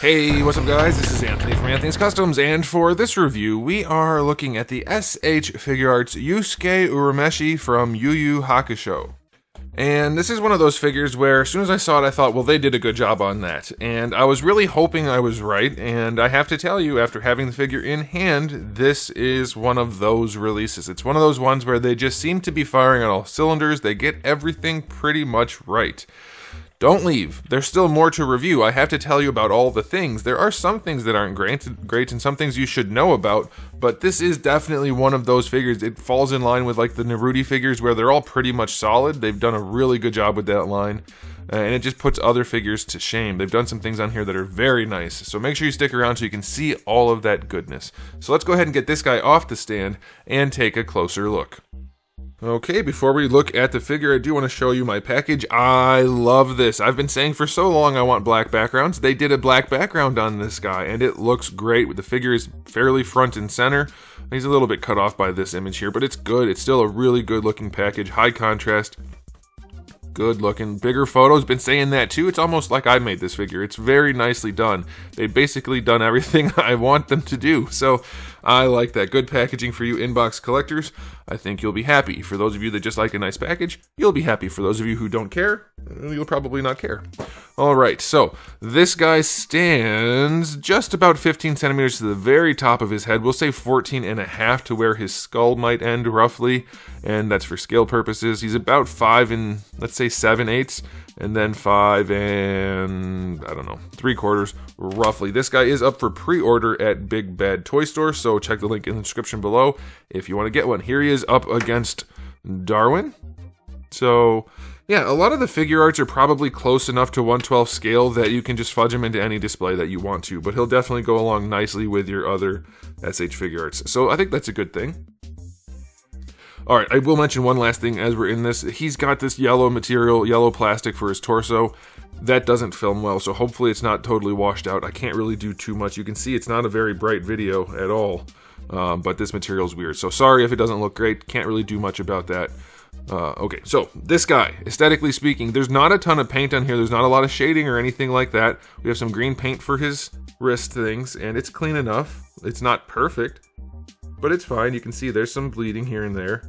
Hey, what's up guys? This is Anthony from Anthony's Customs, and for this review, we are looking at the SH Figuarts YUSUKE URAMESHI from Yu Yu Hakusho. And this is one of those figures where as soon as I saw it, I thought, well, they did a good job on that. And I was really hoping I was right, and I have to tell you, after having the figure in hand, this is one of those releases. It's one of those ones where they just seem to be firing on all cylinders. They get everything pretty much right. Don't leave. There's still more to review. I have to tell you about all the things. There are some things that aren't great and some things you should know about, but this is definitely one of those figures. It falls in line with like the Naruto figures where they're all pretty much solid. They've done a really good job with that line, and it just puts other figures to shame. They've done some things on here that are very nice, so make sure you stick around so you can see all of that goodness. So let's go ahead and get this guy off the stand and take a closer look. Okay, before we look at the figure, I do want to show you my package. I love this. I've been saying for so long I want black backgrounds. They did a black background on this guy, and it looks great. The figure is fairly front and center. He's a little bit cut off by this image here, but it's good. It's still a really good looking package. High contrast. Good looking. Bigger photos, been saying that too. It's almost like I made this figure. It's very nicely done. They've basically done everything I want them to do. So I like that. Good packaging for you inbox collectors. I think you'll be happy. For those of you that just like a nice package, you'll be happy. For those of you who don't care, you'll probably not care. Alright, so this guy stands just about 15 centimeters to the very top of his head. We'll say 14.5 to where his skull might end roughly, and that's for scale purposes. He's about 5 and, let's say, 7/8, and then 5 and, I don't know, 3/4 roughly. This guy is up for pre-order at Big Bad Toy Store, so check the link in the description below if you want to get one. Here he is up against Darwin. So yeah, a lot of the figure arts are probably close enough to 1/12 scale that you can just fudge him into any display that you want to, but he'll definitely go along nicely with your other SH figure arts. So I think that's a good thing. Alright, I will mention one last thing as we're in this. He's got this yellow material, yellow plastic for his torso. That doesn't film well, so hopefully it's not totally washed out. I can't really do too much. You can see it's not a very bright video at all, but this material is weird. So sorry if it doesn't look great. Can't really do much about that. Okay, so this guy, aesthetically speaking, there's not a ton of paint on here. There's not a lot of shading or anything like that. We have some green paint for his wrist things, and it's clean enough. It's not perfect, but it's fine. You can see there's some bleeding here and there.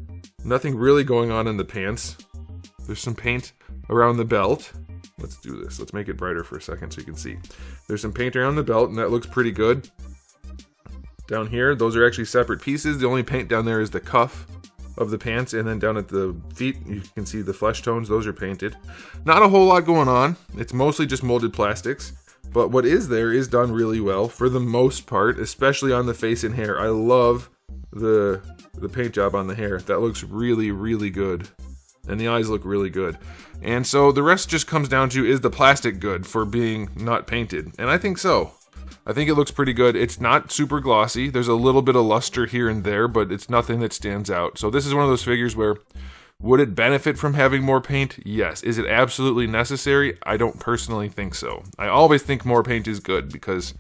Nothing really going on in the pants. There's some paint around the belt. Let's do this. Let's make it brighter for a second so you can see. There's some paint around the belt, and that looks pretty good. Down here, those are actually separate pieces. The only paint down there is the cuff of the pants, and then down at the feet, you can see the flesh tones. Those are painted. Not a whole lot going on. It's mostly just molded plastics, but what is there is done really well for the most part, especially on the face and hair. I love the paint job on the hair. That looks really, really good. And the eyes look really good. And so the rest just comes down to, is the plastic good for being not painted? And I think so. I think it looks pretty good. It's not super glossy. There's a little bit of luster here and there, but it's nothing that stands out. So this is one of those figures where, would it benefit from having more paint? Yes. Is it absolutely necessary? I don't personally think so. I always think more paint is good because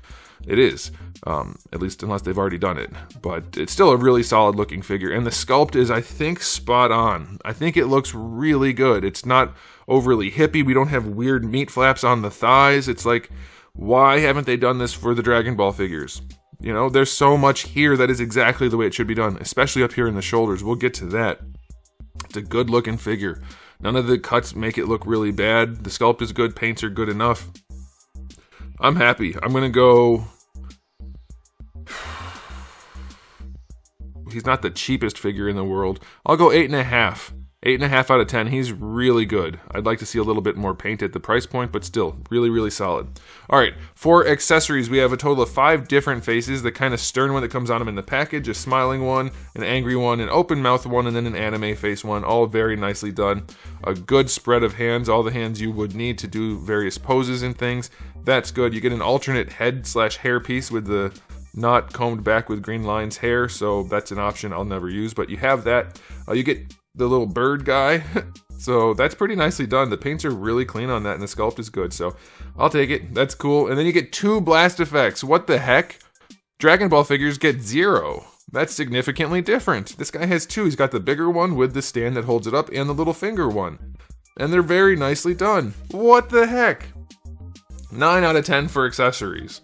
it is, at least unless they've already done it. But it's still a really solid looking figure, and the sculpt is, I think, spot on. I think it looks really good. It's not overly hippie. We don't have weird meat flaps on the thighs. It's like, why haven't they done this for the Dragon Ball figures? You know, there's so much here that is exactly the way it should be done, especially up here in the shoulders. We'll get to that. It's a good looking figure. None of the cuts make it look really bad. The sculpt is good. Paints are good enough. I'm happy. I'm gonna go... He's not the cheapest figure in the world. I'll go 8.5. 8.5 out of 10. He's really good. I'd like to see a little bit more paint at the price point, but still, really, really solid. Alright, for accessories, we have a total of 5 different faces. The kind of stern one that comes on him in the package, a smiling one, an angry one, an open mouth one, and then an anime face one. All very nicely done. A good spread of hands, all the hands you would need to do various poses and things. That's good. You get an alternate head/hair piece with the not combed back with green lines hair, so that's an option I'll never use, but you have that. You get the little bird guy, so that's pretty nicely done. The paints are really clean on that, and the sculpt is good, so I'll take it. That's cool. And then you get 2 blast effects. What the heck? Dragon Ball figures get 0. That's significantly different. This guy has 2. He's got the bigger one with the stand that holds it up, and the little finger one. And they're very nicely done. What the heck? 9 out of 10 for accessories.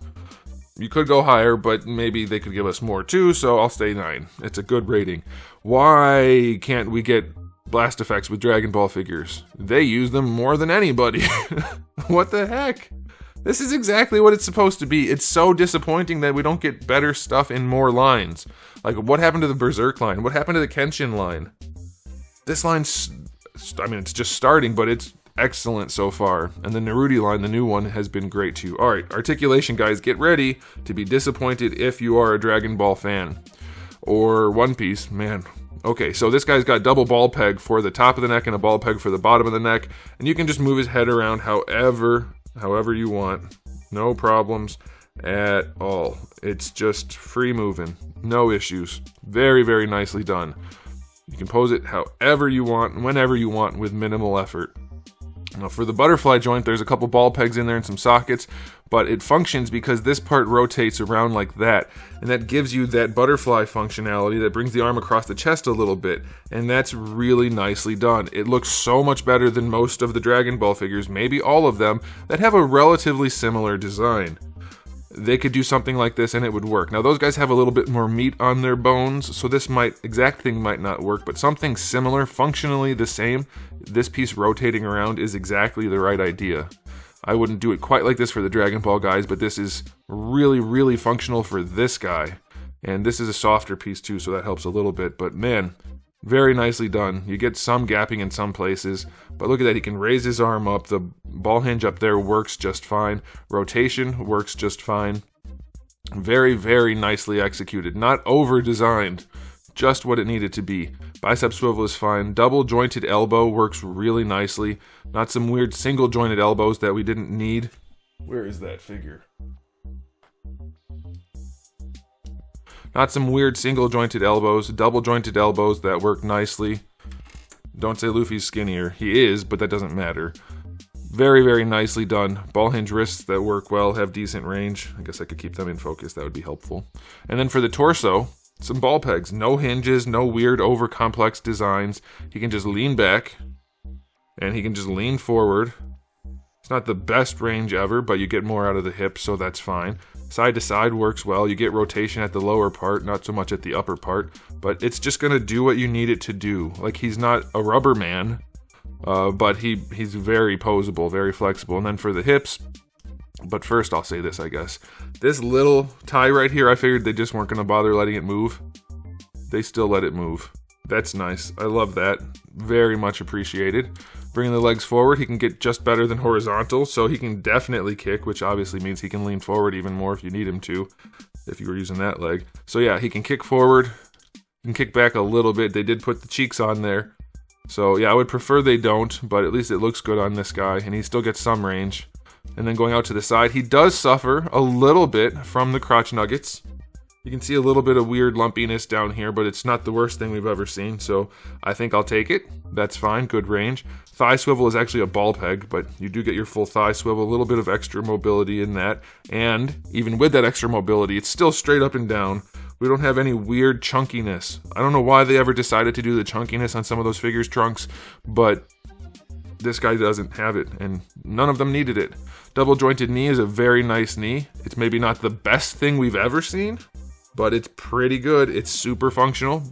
You could go higher, but maybe they could give us more too, so I'll stay 9. It's a good rating. Why can't we get blast effects with Dragon Ball figures? They use them more than anybody. What the heck? This is exactly what it's supposed to be. It's so disappointing that we don't get better stuff in more lines. Like, what happened to the Berserk line? What happened to the Kenshin line? This line's, I mean, it's just starting, but it's excellent so far. And the Naruto line, the new one, has been great too. Alright, Articulation, guys, get ready to be disappointed if you are a Dragon Ball fan. Or One Piece, man. Okay, so this guy's got double ball peg for the top of the neck and a ball peg for the bottom of the neck. And you can just move his head around however you want. No problems at all. It's just free moving. No issues. Very, very nicely done. You can pose it however you want, whenever you want, with minimal effort. Now for the butterfly joint, there's a couple ball pegs in there and some sockets, but it functions because this part rotates around like that, and that gives you that butterfly functionality that brings the arm across the chest a little bit, and that's really nicely done. It looks so much better than most of the Dragon Ball figures, maybe all of them, that have a relatively similar design. They could do something like this and it would work. Now those guys have a little bit more meat on their bones, so this exact thing might not work, but something similar, functionally the same, this piece rotating around is exactly the right idea. I wouldn't do it quite like this for the Dragon Ball guys, but this is really, really functional for this guy. And this is a softer piece too, so that helps a little bit, but man, very nicely done. You get some gapping in some places, but look at that, he can raise his arm up, the ball hinge up there works just fine, rotation works just fine. Very, very nicely executed, not over-designed, just what it needed to be. Bicep swivel is fine, double jointed elbow works really nicely, not some weird single jointed elbows that we didn't need. Where is that figure? Not some weird single jointed elbows, double jointed elbows that work nicely. Don't say Luffy's skinnier. He is, but that doesn't matter. Very, very nicely done. Ball hinge wrists that work well, have decent range. I guess I could keep them in focus, that would be helpful. And then for the torso, some ball pegs. No hinges, no weird over complex designs. He can just lean back, and he can just lean forward. It's not the best range ever, but you get more out of the hips, so that's fine. Side to side works well. You get rotation at the lower part, not so much at the upper part, but it's just going to do what you need it to do. Like, he's not a rubber man, but he's very posable, very flexible. And then for the hips, but first I'll say this, I guess. This little tie right here, I figured they just weren't going to bother letting it move. They still let it move. That's nice. I love that. Very much appreciated. Bringing the legs forward, he can get just better than horizontal, so he can definitely kick, which obviously means he can lean forward even more if you need him to, if you were using that leg. So yeah, he can kick forward, he can kick back a little bit. They did put the cheeks on there. So yeah, I would prefer they don't, but at least it looks good on this guy, and he still gets some range. And then going out to the side, he does suffer a little bit from the crotch nuggets. You can see a little bit of weird lumpiness down here, but it's not the worst thing we've ever seen, so I think I'll take it. That's fine, good range. Thigh swivel is actually a ball peg, but you do get your full thigh swivel, a little bit of extra mobility in that, and even with that extra mobility, it's still straight up and down. We don't have any weird chunkiness. I don't know why they ever decided to do the chunkiness on some of those figures' trunks, but this guy doesn't have it, and none of them needed it. Double jointed knee is a very nice knee. It's maybe not the best thing we've ever seen, but it's pretty good. It's super functional,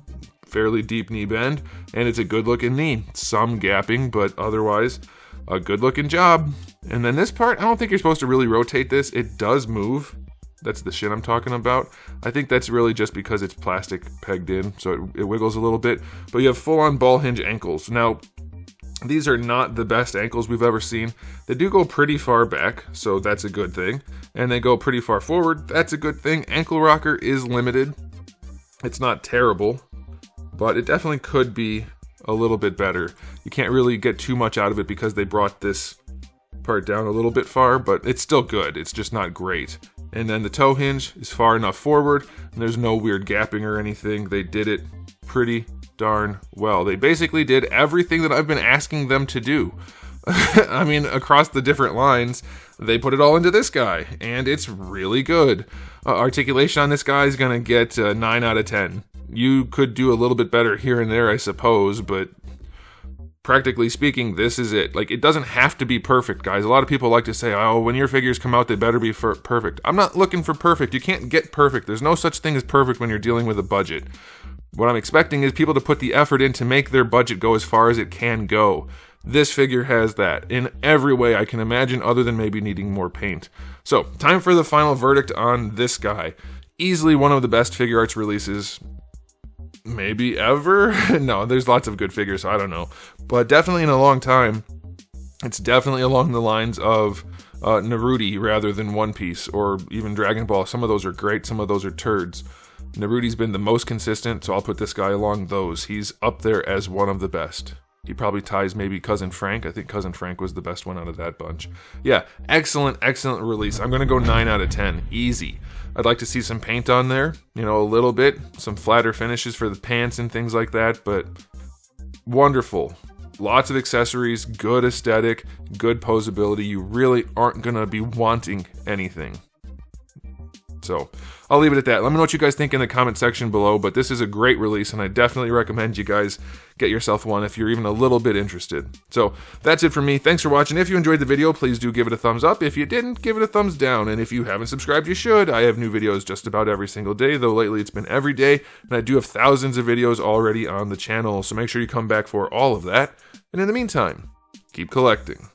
fairly deep knee bend, and it's a good looking knee. Some gapping, but otherwise a good looking job. And then this part, I don't think you're supposed to really rotate this. It does move. That's the shit I'm talking about. I think that's really just because it's plastic pegged in, so it wiggles a little bit. But you have full-on ball hinge ankles. Now, these are not the best ankles we've ever seen. They do go pretty far back, so that's a good thing. And they go pretty far forward, that's a good thing. Ankle rocker is limited. It's not terrible, but it definitely could be a little bit better. You can't really get too much out of it because they brought this part down a little bit far, but it's still good. It's just not great. And then the toe hinge is far enough forward, and there's no weird gapping or anything. They did it pretty darn well. They basically did everything that I've been asking them to do. I mean, across the different lines, they put it all into this guy, and it's really good. Articulation on this guy is going to get 9 out of 10. You could do a little bit better here and there, I suppose, but practically speaking, this is it. Like, it doesn't have to be perfect, guys. A lot of people like to say, oh, when your figures come out, they better be perfect. I'm not looking for perfect. You can't get perfect. There's no such thing as perfect when you're dealing with a budget. What I'm expecting is people to put the effort in to make their budget go as far as it can go. This figure has that in every way I can imagine, other than maybe needing more paint. So, time for the final verdict on this guy. Easily one of the best Figuarts releases maybe ever? No, there's lots of good figures, so I don't know. But definitely in a long time. It's definitely along the lines of Naruto rather than One Piece, or even Dragon Ball. Some of those are great, some of those are turds. Naruto's been the most consistent, so I'll put this guy along those. He's up there as one of the best. He probably ties maybe Cousin Frank. I think Cousin Frank was the best one out of that bunch. Yeah, excellent, excellent release. I'm going to go 9 out of 10. Easy. I'd like to see some paint on there, you know, a little bit. Some flatter finishes for the pants and things like that, but wonderful. Lots of accessories, good aesthetic, good posability. You really aren't going to be wanting anything. So, I'll leave it at that. Let me know what you guys think in the comment section below, but this is a great release, and I definitely recommend you guys get yourself one if you're even a little bit interested. So, that's it for me. Thanks for watching. If you enjoyed the video, please do give it a thumbs up. If you didn't, give it a thumbs down. And if you haven't subscribed, you should. I have new videos just about every single day, though lately it's been every day, and I do have thousands of videos already on the channel, so make sure you come back for all of that. And in the meantime, keep collecting.